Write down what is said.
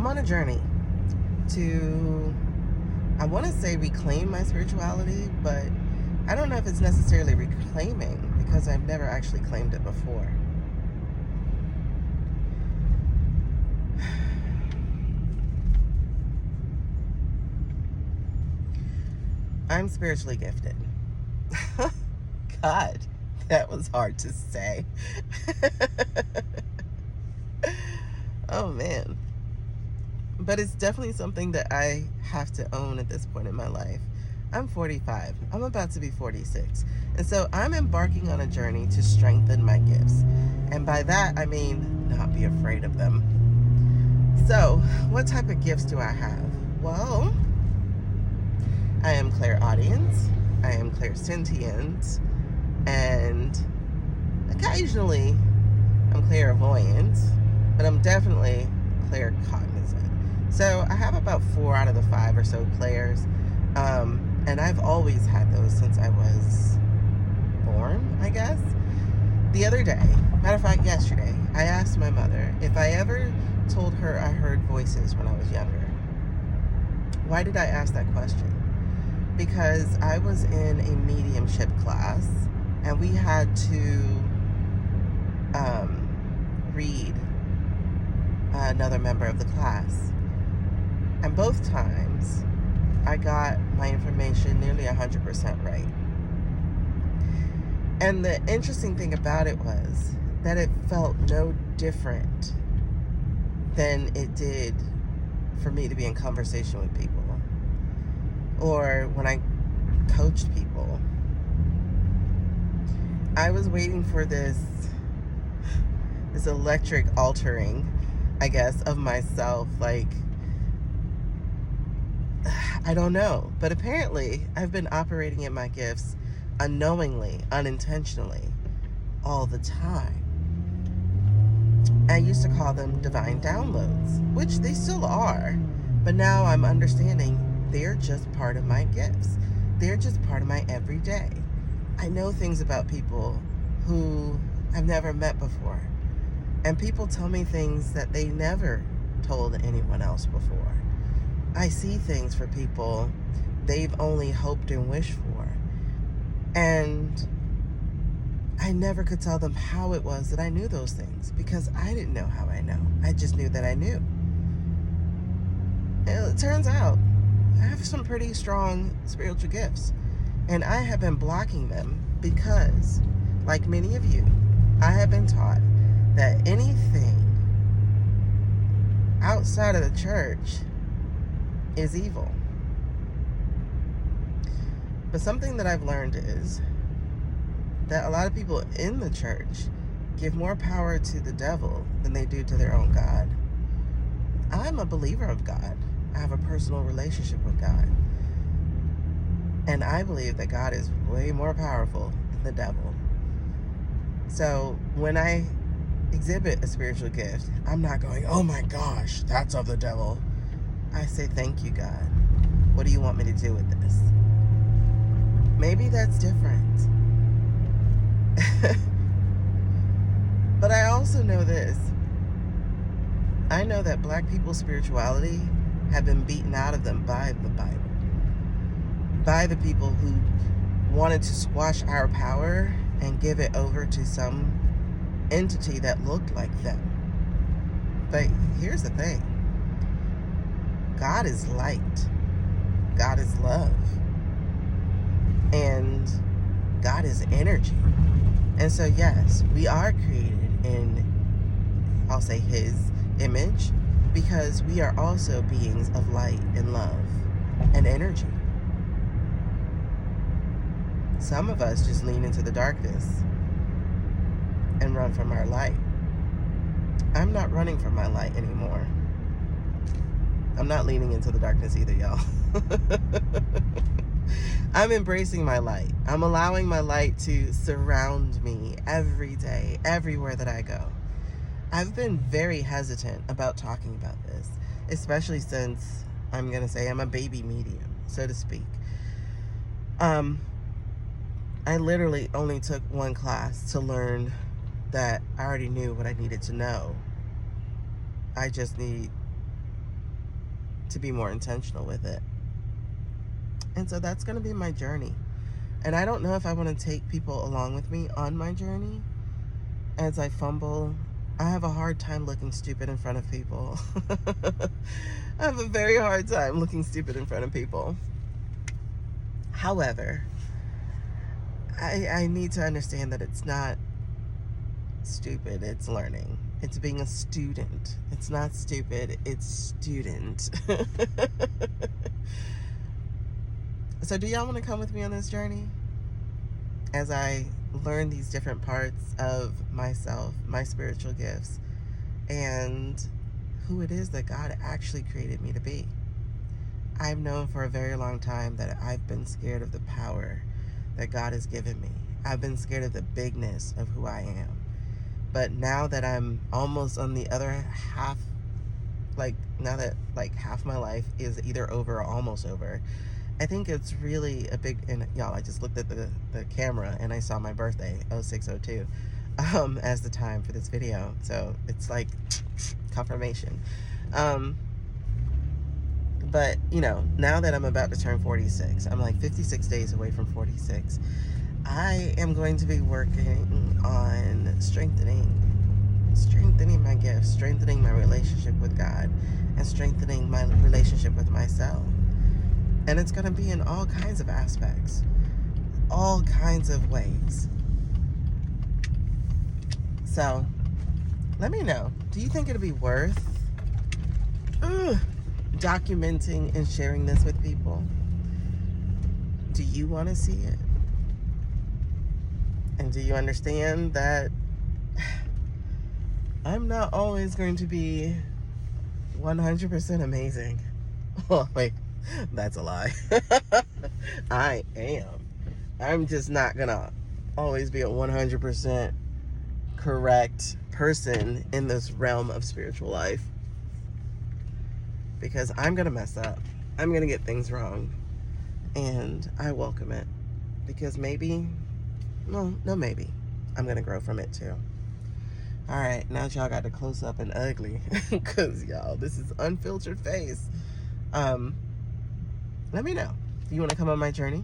I'm on a journey to, I want to say reclaim my spirituality, but I don't know if it's necessarily reclaiming because I've never actually claimed it before. I'm spiritually gifted. God, that was hard to say. Oh man. But it's definitely something that I have to own at this point in my life. I'm 45. I'm about to be 46. And so I'm embarking on a journey to strengthen my gifts. And by that, I mean not be afraid of them. So, what type of gifts do I have? Well, I am clairaudience, I am clairsentient, and occasionally I'm clairvoyant, but I'm definitely claircognizant. So I have about 4 out of the 5 or so clairs, and I've always had those since I was born, I guess. The other day, matter of fact, yesterday, I asked my mother if I ever told her I heard voices when I was younger. Why did I ask that question? Because I was in a mediumship class, and we had to read another member of the class. And both times, I got my information nearly 100% right. And the interesting thing about it was that it felt no different than it did for me to be in conversation with people, or when I coached people. I was waiting for this electric altering, I guess, of myself. Like, I don't know. But apparently, I've been operating in my gifts unknowingly, unintentionally, all the time. I used to call them divine downloads, which they still are. But now I'm understanding they're just part of my gifts. They're just part of my everyday. I know things about people who I've never met before. And people tell me things that they never told anyone else before. I see things for people they've only hoped and wished for. And I never could tell them how it was that I knew those things, because I didn't know how I know. I just knew that I knew. And it turns out I have some pretty strong spiritual gifts, and I have been blocking them because, like many of you, I have been taught that anything outside of the church is evil. But something that I've learned is that a lot of people in the church give more power to the devil than they do to their own God. I'm a believer of God. I have a personal relationship with God. And I believe that God is way more powerful than the devil. So when I exhibit a spiritual gift, I'm not going, oh my gosh, that's of the devil. I say, thank you, God. What do you want me to do with this? Maybe that's different. But I also know this. I know that black people's spirituality have been beaten out of them by the Bible, by the people who wanted to squash our power and give it over to some entity that looked like them. But here's the thing. God is light. God is love. And God is energy. And so, yes, we are created in, I'll say, His image, because we are also beings of light and love and energy. Some of us just lean into the darkness and run from our light. I'm not running from my light anymore. I'm not leaning into the darkness either, y'all. I'm embracing my light. I'm allowing my light to surround me every day, everywhere that I go. I've been very hesitant about talking about this, especially since I'm going to say I'm a baby medium, so to speak. I literally only took one class to learn that I already knew what I needed to know. I just need to be more intentional with it. And so that's going to be my journey. And I don't know if I want to take people along with me on my journey as I fumble. I have a hard time looking stupid in front of people. I have a very hard time looking stupid in front of people. However, I need to understand that it's not stupid, it's learning. It's being a student. It's not stupid, it's student. So do y'all want to come with me on this journey as I learn these different parts of myself, my spiritual gifts, and who it is that God actually created me to be? I've known for a very long time that I've been scared of the power that God has given me. I've been scared of the bigness of who I am. But now that I'm almost on the other half, now that half my life is either over or almost over, I think it's really a big, and y'all, I just looked at the camera and I saw my birthday, 0602, as the time for this video. So it's like confirmation. But, now that I'm about to turn 46, I'm like 56 days away from 46. I am going to be working on strengthening my gifts, strengthening my relationship with God, and strengthening my relationship with myself. And it's going to be in all kinds of aspects, all kinds of ways. So, let me know. Do you think it'll be worth documenting and sharing this with people? Do you want to see it? And do you understand that I'm not always going to be 100% amazing? Oh, wait. That's a lie. I am. I'm just not gonna always be a 100% correct person in this realm of spiritual life, because I'm gonna mess up. I'm gonna get things wrong, and I welcome it, because maybe I'm gonna grow from it too. All right, now y'all got to close up and ugly, because y'all, this is unfiltered face. Let me know. Do you want to come on my journey?